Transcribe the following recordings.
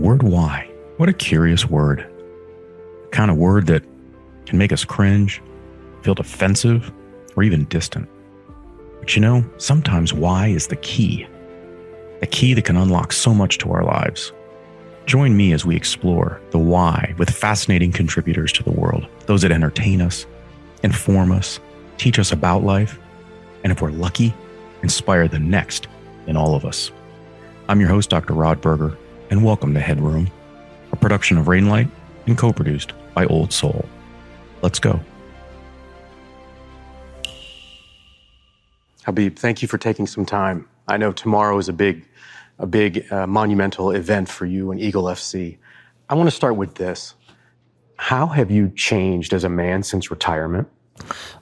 word why. What a curious word. The kind of word that can make us cringe, feel defensive, or even distant. But you know, sometimes why is the key. The key that can unlock so much to our lives. Join me as we explore the why with fascinating contributors to the world. Those that entertain us, inform us, teach us about life, and if we're lucky, inspire the next in all of us. I'm your host, Dr. Rod Berger, and welcome to HeadRoom, a production of Rainlight and co-produced by Old Soul. Let's go. Khabib, thank you for taking some time. I know tomorrow is a big monumental event for you and Eagle FC. I want to start with this. How have you changed as a man since retirement?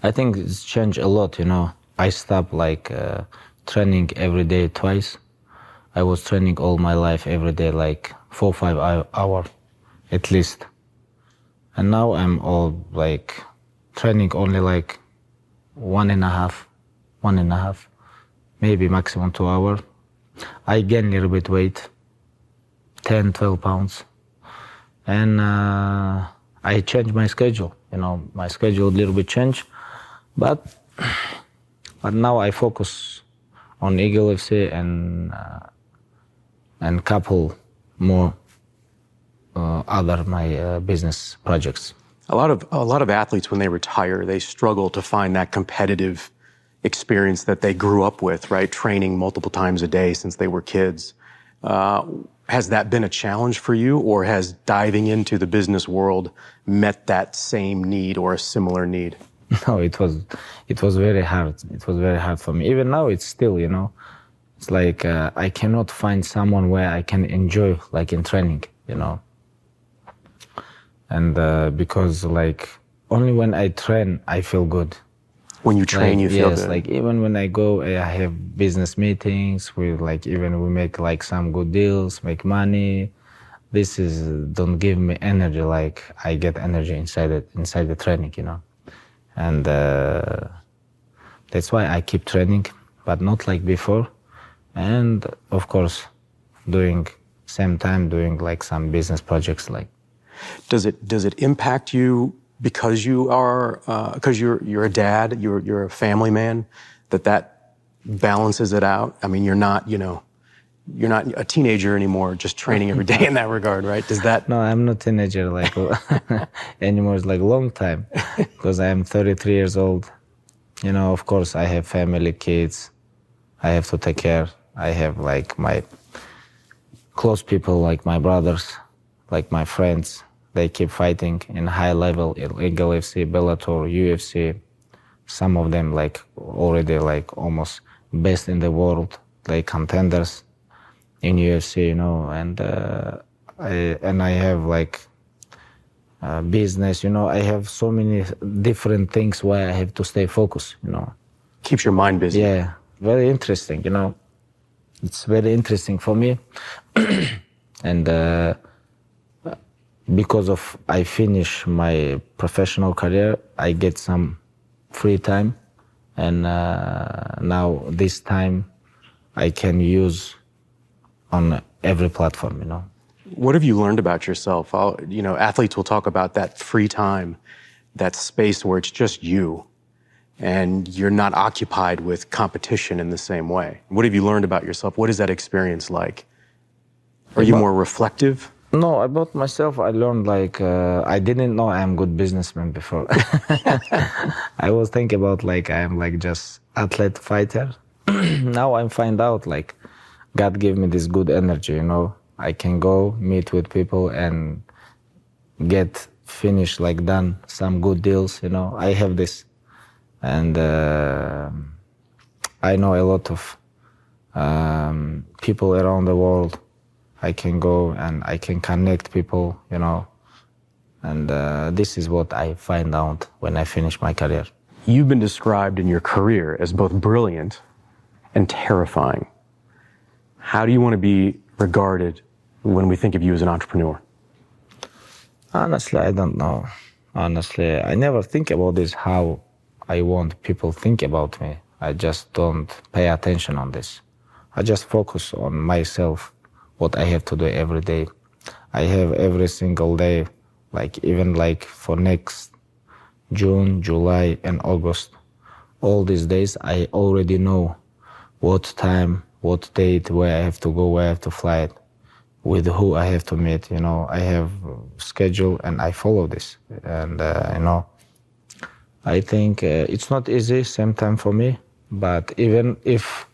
I think it's changed a lot, I stopped training every day twice. I was training all my life every day, 4 or 5 hours at least. And now I'm all training only 1.5, maybe maximum 2 hours. I gain a little bit weight, 10, 12 pounds. And I changed my schedule. My schedule a little bit changed. But now I focus on Eagle FC and couple more other my business projects. A lot of athletes, when they retire, they struggle to find that competitive experience that they grew up with, right? Training multiple times a day since they were kids. Has that been a challenge for you, or has diving into the business world met that same need or a similar need? No, it was very hard. It was very hard for me. Even now, it's still, it's I cannot find someone where I can enjoy, in training, And because only when I train, I feel good. When you train, you feel yes, good. Even when I go, I have business meetings. We even we make some good deals, make money. This don't give me energy. I get energy inside the training, And that's why I keep training, but not like before. And of course, doing some business projects. Does it impact you because you're a dad, you're a family man, that balances it out? I mean, you're not a teenager anymore, just training every day in that regard, right? Does that? No, I'm not teenager anymore. It's long time, because I am 33 years old. Of course, I have family, kids. I have to take care. I have my close people, my brothers, my friends. They keep fighting in high level, Eagle FC, Bellator, UFC. Some of them already almost best in the world, contenders in UFC, And I have business, I have so many different things where I have to stay focused, Keeps your mind busy. Yeah, very interesting, It's very interesting for me. And because of I finish my professional career, I get some free time, and now this time I can use on every platform, What have you learned about yourself? Athletes will talk about that free time, that space where it's just you, and you're not occupied with competition in the same way. What have you learned about yourself? What is that experience like? Are you more reflective? No, about myself, I learned I didn't know I am good businessman before. I was thinking about I am just athlete fighter. Now I find out God gave me this good energy, I can go meet with people and get finished, done some good deals, I have this. And I know a lot of people around the world. I can go and I can connect people, And this is what I find out when I finish my career. You've been described in your career as both brilliant and terrifying. How do you want to be regarded when we think of you as an entrepreneur? Honestly, I don't know. Honestly, I never think about this, how I want people think about me. I just don't pay attention on this. I just focus on myself, what I have to do every day. I have every single day, like even like for next June, July, and August. All these days, I already know what time, what date, where I have to go, where I have to fly it, with who I have to meet. You know, I have schedule and I follow this. And, you know, I think it's not easy, same time for me, but even if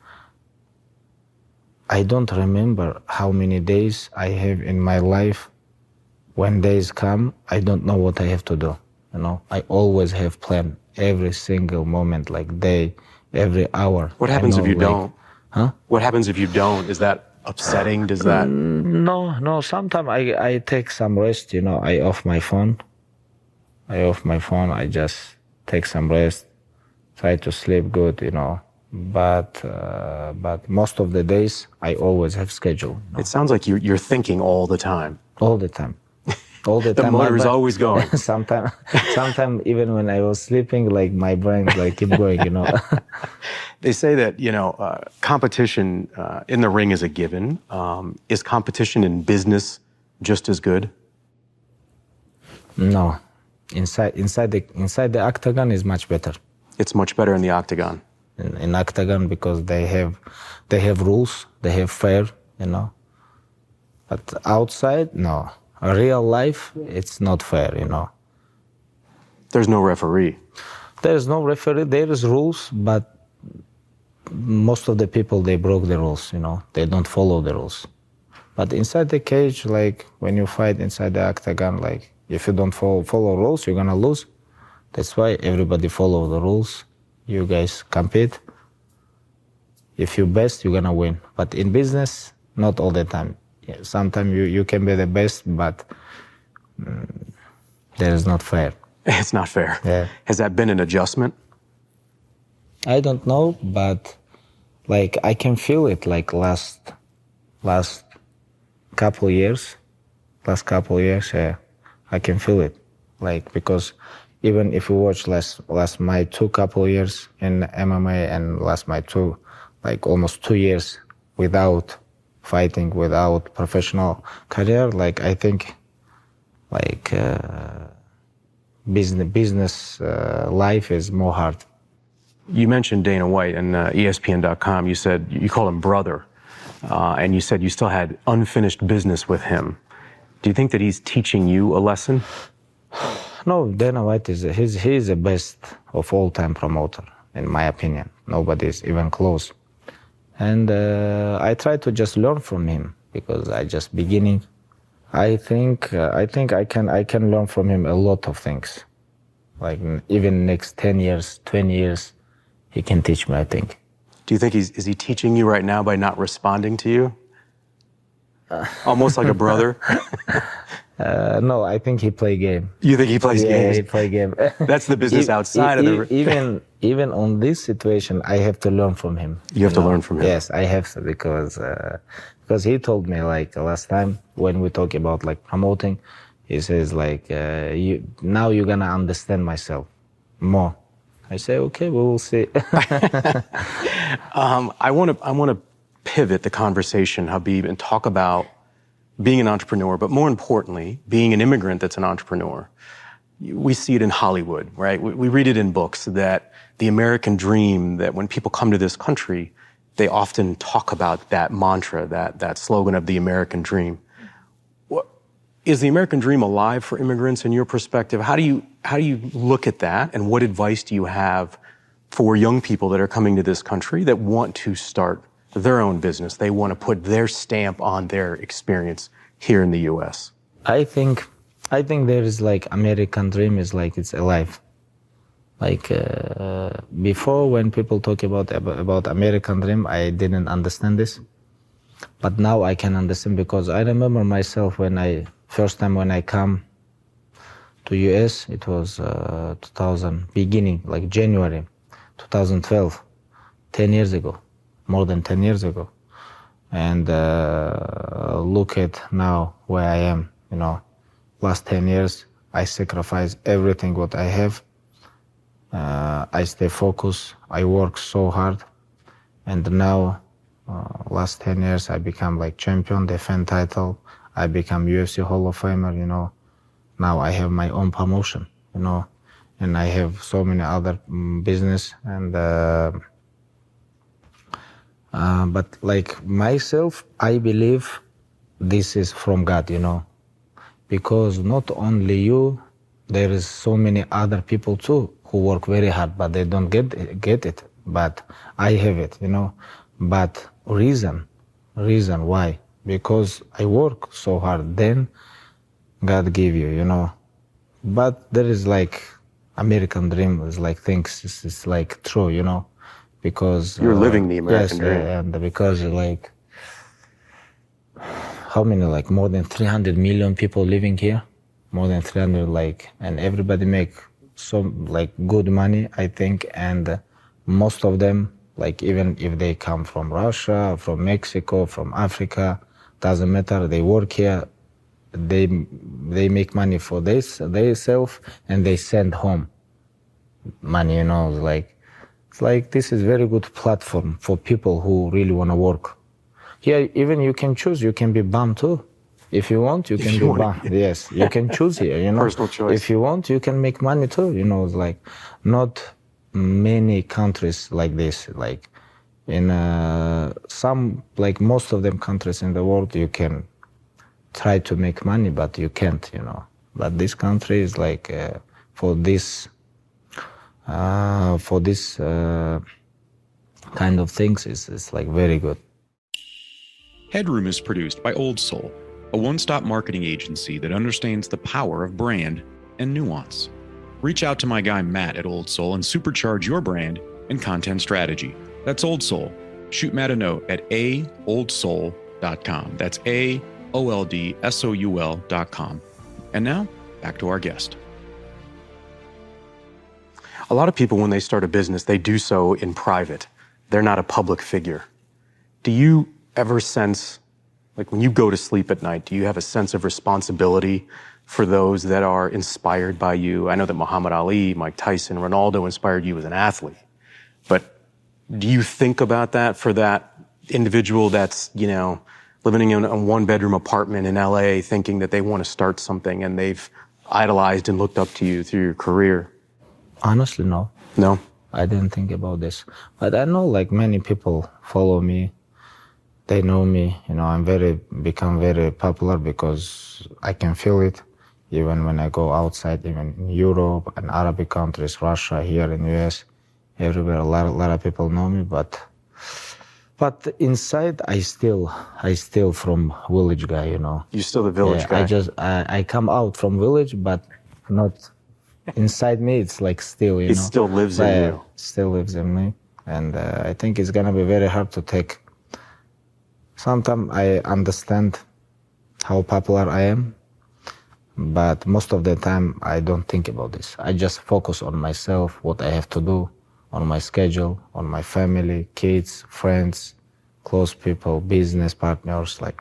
I don't remember how many days I have in my life, when days come, I don't know what I have to do. You know, I always have planned every single moment, like day, every hour. What happens if you like, don't? Huh? What happens if you don't? Is that upsetting? Does that? No. Sometimes I take some rest. You know, I off my phone. I just take some rest, try to sleep good. You know, but most of the days I always have schedule. You know? It sounds like you're thinking all the time. All the time. All the time. The motor is always going. Sometimes even when I was sleeping, like my brain like keep going, you know. They say that, you know, competition in the ring is a given. Is competition in business just as good? No, inside the octagon is much better. It's much better in the octagon. In octagon because they have rules, they have fair, you know. But outside, no. Real life, it's not fair, you know. There's no referee. There is no referee. There is rules, but most of the people, they broke the rules, you know. They don't follow the rules. But inside the cage, like when you fight inside the octagon, like if you don't follow rules, you're gonna lose. That's why everybody follow the rules. You guys compete. If you're best, you're gonna win. But in business, not all the time. Yeah, sometimes you can be the best, but that is not fair. It's not fair. Yeah. Has that been an adjustment? I don't know, but like I can feel it. Like last couple years, yeah, I can feel it. Like because even if you watch last my couple years in MMA and almost 2 years without fighting, without professional career, like I think like business life is more hard. You mentioned Dana White and ESPN.com. You said you call him brother, and you said you still had unfinished business with him. Do you think that he's teaching you a lesson? No, Dana White he's the best of all time promoter, in my opinion. Nobody's even close. And I try to just learn from him because I just beginning. I think I can learn from him a lot of things. Like even next 10 years, 20 years, he can teach me, I think. Do you think is he teaching you right now by not responding to you? Almost like a brother? No, I think he play game. You think he plays games? Yeah, he play game. That's the business outside of the... Even on this situation, I have to learn from him. You have to learn from him? Yes, I have to because he told me like last time when we talk about like promoting, he says like, now you're gonna understand myself more. I say, okay, we will see. I want to pivot the conversation, Khabib, and talk about being an entrepreneur, but more importantly, being an immigrant that's an entrepreneur. We see it in Hollywood, right? We read it in books that the American dream, that when people come to this country, they often talk about that mantra, that slogan of the American dream. Is the American dream alive for immigrants in your perspective? How do you look at that, and what advice do you have for young people that are coming to this country that want to start their own business? They want to put their stamp on their experience here in the U.S. I think there is like American dream is like it's alive. Like before, when people talk about American dream, I didn't understand this, but now I can understand because I remember myself first time when I come to US, it was 2000 beginning, like January 2012, 10 years ago, more than 10 years ago. And look at now where I am, you know, last 10 years, I sacrifice everything what I have. I stay focused, I work so hard. And now, last 10 years, I become like champion, defend title. I become UFC Hall of Famer, you know. Now I have my own promotion, you know, and I have so many other business and but like myself, I believe this is from God, you know, because not only you, there is so many other people too who work very hard, but they don't get it. But I have it, you know. But reason why? Because I work so hard. Then God give you, you know. But there is like American dream is like things is like true, you know, because You're living the American dream. And because like how many, like more than 300 million people living here, more than 300, like, and everybody make some like good money, I think, and most of them, like even if they come from Russia, from Mexico, from Africa, doesn't matter, they work here, they make money for they self and they send home money, you know, like it's like this is very good platform for people who really want to work. Here, even you can choose, you can be bum too. If you want, you can be bum. Yes, you can choose here, you know. Personal choice. If you want, you can make money too, you know, it's like not many countries like this, like in some, like most of them countries in the world, you can try to make money, but you can't, you know. But this country is like for this kind of things is like very good. HeadRoom is produced by Old Soul, a one-stop marketing agency that understands the power of brand and nuance. Reach out to my guy Matt at Old Soul and supercharge your brand and content strategy. That's Old Soul. Shoot Matt a note at aoldsoul.com. That's AOLDSOUL.com. And now, back to our guest. A lot of people, when they start a business, they do so in private. They're not a public figure. Do you ever sense, like when you go to sleep at night, do you have a sense of responsibility for those that are inspired by you? I know that Muhammad Ali, Mike Tyson, Ronaldo inspired you as an athlete. But do you think about that for that individual that's, you know, living in a one-bedroom apartment in LA thinking that they want to start something and they've idolized and looked up to you through your career? Honestly, no. No? I didn't think about this. But I know like many people follow me. They know me, you know, become very popular because I can feel it. Even when I go outside, even in Europe and Arabic countries, Russia, here in US, everywhere, a lot of people know me. But inside, I still from village guy, you know. You're still the village guy. I come out from village, but not inside me. It's like still, you know. It still lives in you. Still lives in me, and I think it's gonna be very hard to take. Sometimes I understand how popular I am, but most of the time I don't think about this. I just focus on myself, what I have to do, on my schedule, on my family, kids, friends, close people, business partners. Like,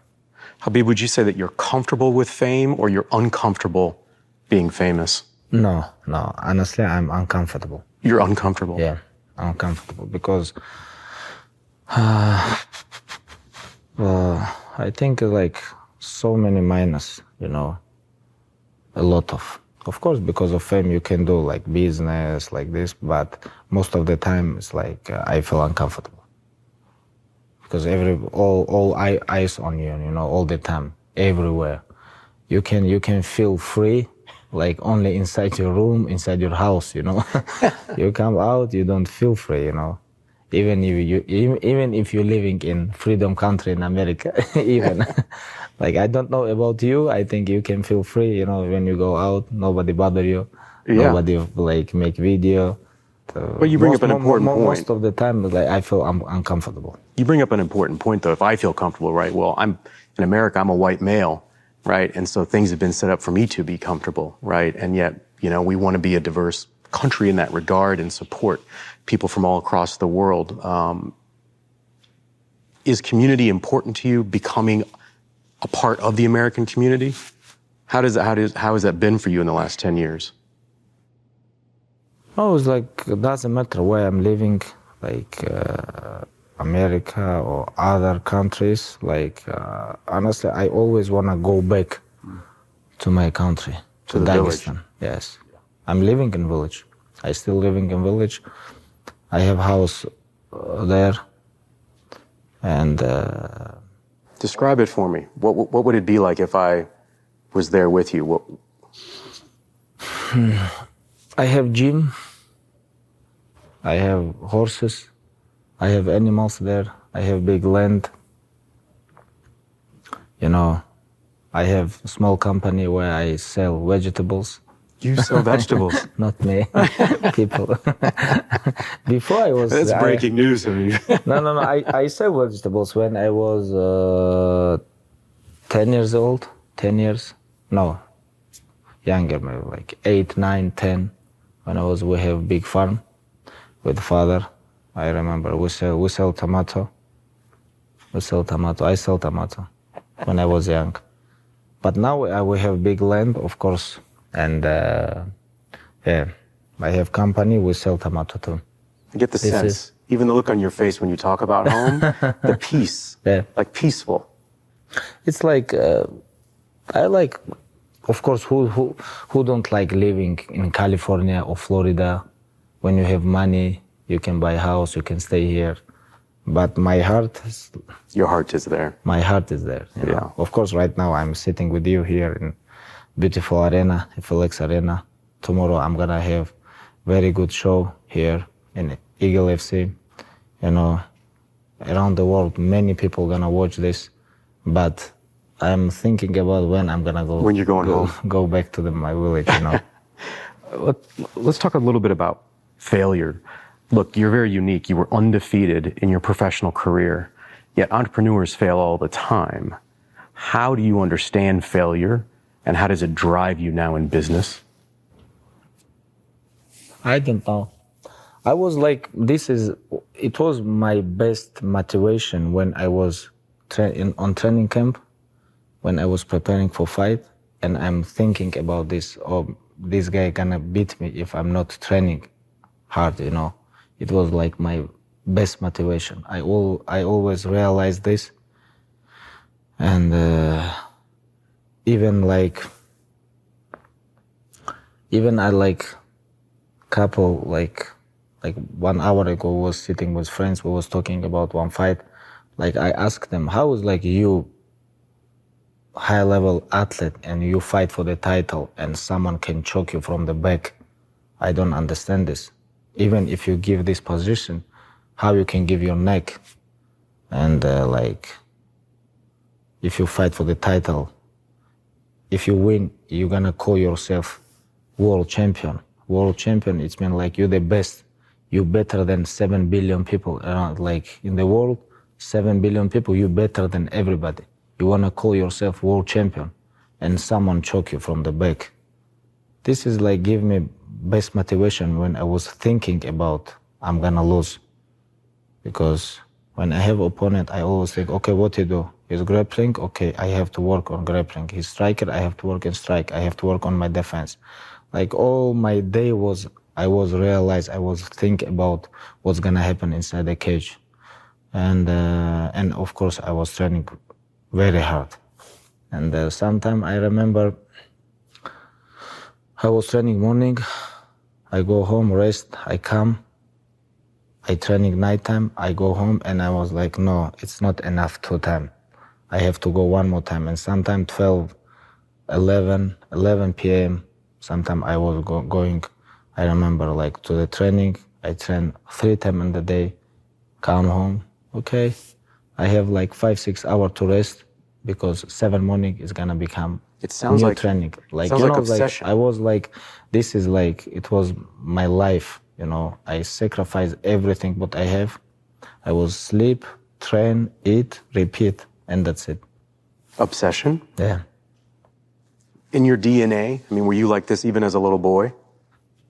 Khabib, would you say that you're comfortable with fame or you're uncomfortable being famous? No. Honestly, I'm uncomfortable. You're uncomfortable? Yeah, uncomfortable because I think like so many minus, you know, a lot of course, because of fame you can do like business like this, but most of the time it's like I feel uncomfortable because all eyes on you, you know, all the time, everywhere. You can feel free, like only inside your room, inside your house, you know. You come out, you don't feel free, you know. Even if you're living in freedom country in America, even like I don't know about you, I think you can feel free, you know, when you go out, nobody bother you, nobody like make video. But you bring up an important point. Most of the time, like I feel uncomfortable. You bring up an important point, though. If I feel comfortable, right? Well, I'm in America. I'm a white male, right? And so things have been set up for me to be comfortable, right? And yet, you know, we want to be a diverse country in that regard and support people from all across the world. Is community important to you? Becoming a part of the American community? How has that been for you in the last 10 years? Oh, it's like, it doesn't matter where I'm living. Like, America or other countries. Like honestly, I always want to go back to my country, To the Dagestan. Yes, I'm living in village. I still living in village. I have house there, and Describe it for me. What would it be like if I was there with you? I have gym. I have horses. I have animals there. I have big land. You know, I have a small company where I sell vegetables. You sell vegetables. Not me, people. Before I was... That's breaking news. I mean. No. I sell vegetables when I was 10 years old. 10 years? No, younger, maybe like 8, 9, 10. When we have big farm with father. I remember we sell tomato. We sell tomato. I sell tomato when I was young. But now we have big land, of course. And yeah, I have company, we sell tomato too. I get the sense, even the look on your face when you talk about home, the peace, like peaceful. It's like, I like, of course, who don't like living in California or Florida? When you have money, you can buy a house, you can stay here. But my heart is... Your heart is there. My heart is there. You know? Of course, right now I'm sitting with you here in beautiful arena, FLX Arena. Tomorrow I'm gonna have very good show here in Eagle FC. You know, around the world, many people gonna watch this, but I'm thinking about when I'm gonna go. When you're going home. Go back to my village, you know. Let's talk a little bit about failure. Look, you're very unique. You were undefeated in your professional career, yet entrepreneurs fail all the time. How do you understand failure? And how does it drive you now in business? I don't know. I was like, it was my best motivation when I was on training camp, when I was preparing for fight, and I'm thinking about this, oh, this guy gonna beat me if I'm not training hard, you know. It was like my best motivation. I always realized this. And even I like couple like 1 hour ago was sitting with friends, we was talking about one fight. Like I asked them, how is like you high level athlete and you fight for the title and someone can choke you from the back? I don't understand this. Even if you give this position, how you can give your neck? And like if you fight for the title, if you win, you're gonna call yourself world champion. World champion, it's mean like you're the best. You're better than 7 billion people around, like in the world, 7 billion people, you're better than everybody. You wanna call yourself world champion and someone choke you from the back. This is like give me best motivation when I was thinking about I'm gonna lose. Because when I have opponent, I always think, okay, what he do? He's grappling, okay, I have to work on grappling. He's striker, I have to work in strike. I have to work on my defense. Like all my day I was thinking about what's gonna happen inside the cage. And of course I was training very hard. And sometime I remember I was training morning, I go home, rest, I come, I training nighttime, I go home and I was like, no, it's not enough 2 times. I have to go one more time. And sometime 12, 11 p.m., sometime I was going, I remember like to the training, I train 3 times in the day, come home, okay. I have like 5-6 hours to rest because 7 morning is gonna become new training. Like, sounds you know, like obsession. I was like, this is like, it was my life, you know. I sacrificed everything what I have. I was sleep, train, eat, repeat, and that's it. Obsession? Yeah. In your DNA, I mean, were you like this even as a little boy?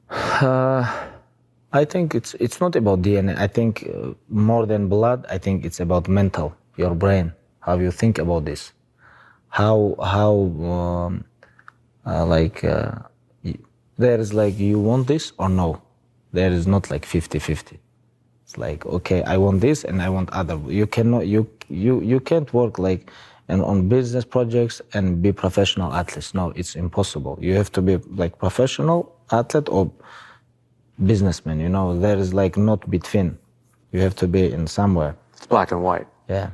I think it's not about DNA. I think more than blood, I think it's about mental, your brain, how you think about this. There is like, you want this or no? There is not like 50-50. It's like, okay, I want this and I want other. You cannot, you can't work like and on business projects and be professional athletes. No, it's impossible. You have to be like professional athlete or businessman. You know, there is like not between. You have to be in somewhere. It's black and white. Yeah.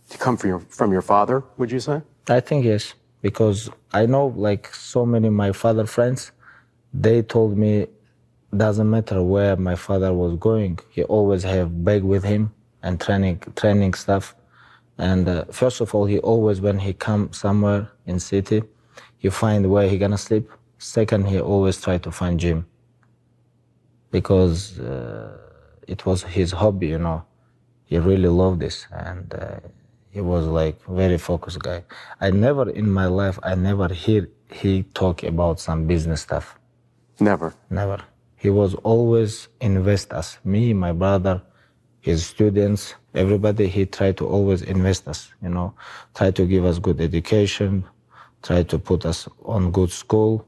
To come from your father, would you say? I think yes, because I know like so many of my father friends, they told me doesn't matter where my father was going, he always have bag with him and training stuff. And first of all, he always, when he come somewhere in city, he find where he gonna sleep. Second, he always try to find gym because it was his hobby, you know. He really loved this, and he was like very focused guy. I never in my life, I never hear he talk about some business stuff. Never. Never. He was always invest us, me, my brother, his students, everybody. He tried to always invest us, you know, try to give us good education, try to put us on good school,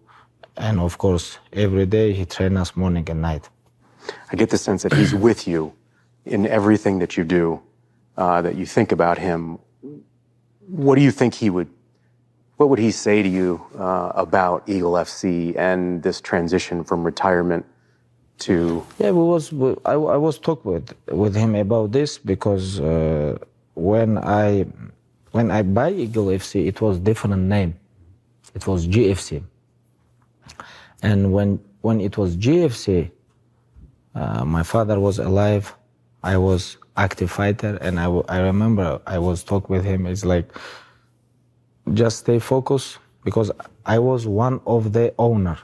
and of course, every day he train us morning and night. I get the sense that he's with you in everything that you do, that you think about him. What do you think what would he say to you about Eagle FC and this transition from retirement to? Yeah, I was talk with him about this because when I buy Eagle FC, it was different name. It was GFC. And when it was GFC, my father was alive. I was active fighter, and I remember I was talk with him. It's like, just stay focused, because I was one of the owner.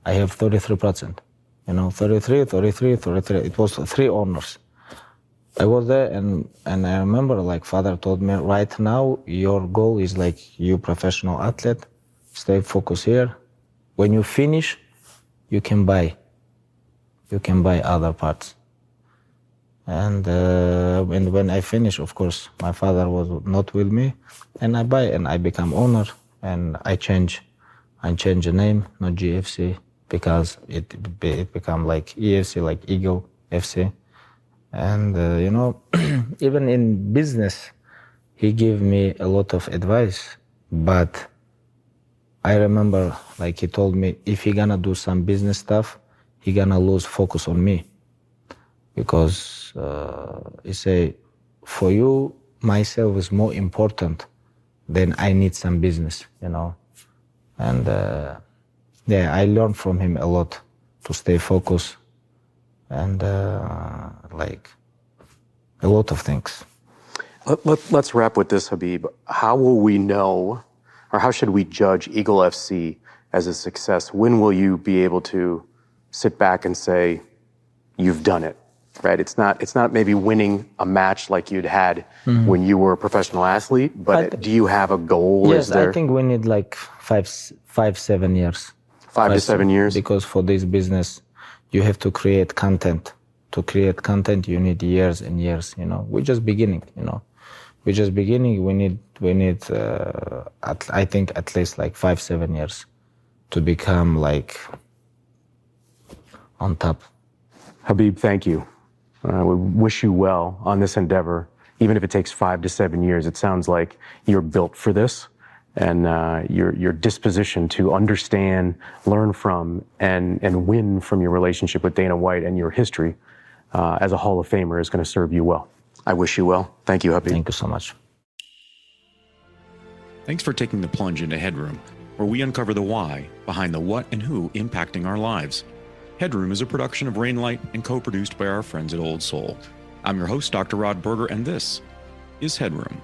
I have 33%, you know, 33. It was 3 owners. I was there, and I remember like father told me, right now your goal is like you professional athlete, stay focused here. When you finish, you can buy other parts. And when I finish, of course, my father was not with me, and I buy and I become owner, and I change the name, not GFC, because it become like EFC, like Eagle FC. And you know, even in business, he gave me a lot of advice, but I remember like he told me if he gonna do some business stuff, he gonna lose focus on me. Because he say, for you, myself is more important than I need some business, you know. And yeah, I learned from him a lot to stay focused and like a lot of things. Let's wrap with this, Khabib. How will we know, or how should we judge Eagle FC as a success? When will you be able to sit back and say, you've done it? Right, it's not maybe winning a match like you'd had when you were a professional athlete, but do you have a goal? Yes, I think we need like 5-7 years. 5 to 7 years? Because for this business, you have to create content. To create content, you need years and years, you know. We're just beginning, you know. We're just beginning. We need I think at least like 5-7 years to become like on top. Khabib, thank you. We wish you well on this endeavor. Even if it takes 5 to 7 years, it sounds like you're built for this, and your disposition to understand, learn from, and win from your relationship with Dana White and your history as a Hall of Famer is going to serve you well. I wish you well. Thank you, Khabib. Thank you so much. Thanks for taking the plunge into HeadRoom, where we uncover the why behind the what and who impacting our lives. HeadRoom is a production of Rainlight and co-produced by our friends at Old Soul. I'm your host, Dr. Rod Berger, and this is HeadRoom.